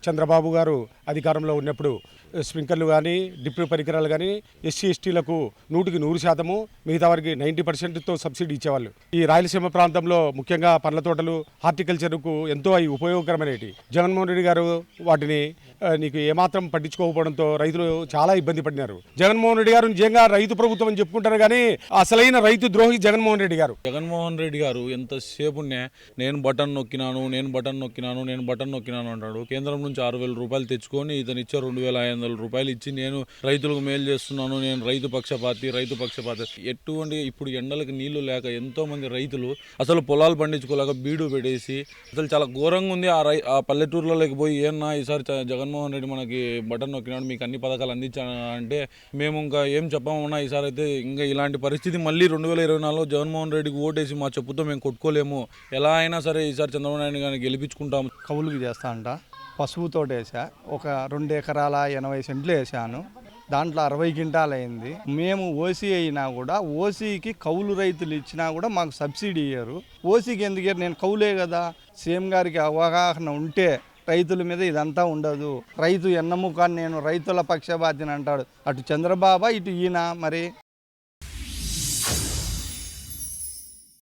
చంద్రబాబు గారు అధికారంలో ఉన్నప్పుడు స్ప్రింక్లర్లు కానీ డ్రిప్ పరికరాలు కానీ ఎస్సీ ఎస్టీలకు 100% మిగతా వారికి 90%తో సబ్సిడీ ఇచ్చేవాళ్ళు. ఈ రాయలసీమ ప్రాంతంలో ముఖ్యంగా పండ్ల తోటలు హార్టికల్చర్కు ఎంతో అవి ఉపయోగకరమైనవి. జగన్మోహన్ రెడ్డి గారు వాటిని నీకు ఏమాత్రం పట్టించుకోకపోవడంతో రైతులు చాలా ఇబ్బంది పడినారు. జగన్మోహన్ రెడ్డి గారు నిజంగా రైతు ప్రభుత్వం అని చెప్పుకుంటారు కానీ అసలైన రైతు ద్రోహి జగన్మోహన్ రెడ్డి గారు. జగన్మోహన్ రెడ్డి గారు ఎంతసేపు నేను బటన్ నొక్కినాను అంటాడు. కేంద్రం నుంచి 6,000 రూపాయలు తెచ్చుకొని ఇతను ఇచ్చే 2,500 రూపాయలు ఇచ్చి నేను రైతులకు మేలు చేస్తున్నాను, నేను రైతు పక్షపాతి. ఎటువంటి ఇప్పుడు ఎండలకు నీళ్లు లేక ఎంతో మంది రైతులు అసలు పొలాలు పండించుకోలేక బీడు పెట్టేసి అసలు చాలా ఘోరంగా ఉంది. ఆ పల్లెటూరులోకి పోయి ఏమన్నా ఈసారి జగన్మోహన్ రెడ్డి మనకి బటన్ నొక్కినాడు, మీకు అన్ని పథకాలు అందించాను అంటే మేము ఇంకా ఏం చెప్పమన్నా. ఈసారి అయితే ఇంకా ఇలాంటి పరిస్థితి మళ్ళీ 2024లో జగన్మోహన్ రెడ్డికి ఓటేసి మా చెప్పుతో మేము కొట్టుకోలేము. ఎలా అయినా సరే ఈసారి చంద్రబాబు నాయుడు గారిని గెలిపించుకుంటాము. కౌలుకి చేస్తా అంట. పసుపు తోట వేసా, ఒక 2 ఎకరాల 80 సెంట్లు వేసాను. దాంట్లో 60 క్వింటాలు అయింది. మేము ఓసీ అయినా కూడా ఓసీకి కౌలు రైతులు ఇచ్చినా కూడా మాకు సబ్సిడీ ఇయ్యరు. ఓసీకి ఎందుకు ఇయ్యరు? నేను కౌలే కదా. సీఎం గారికి అవగాహన ఉంటే రైతుల మీద ఇదంతా ఉండదు. రైతు ఎన్నముకాన్ని నేను రైతుల పక్షపాతిని అంటాడు. అటు చంద్రబాబు ఇటు ఈయన మరి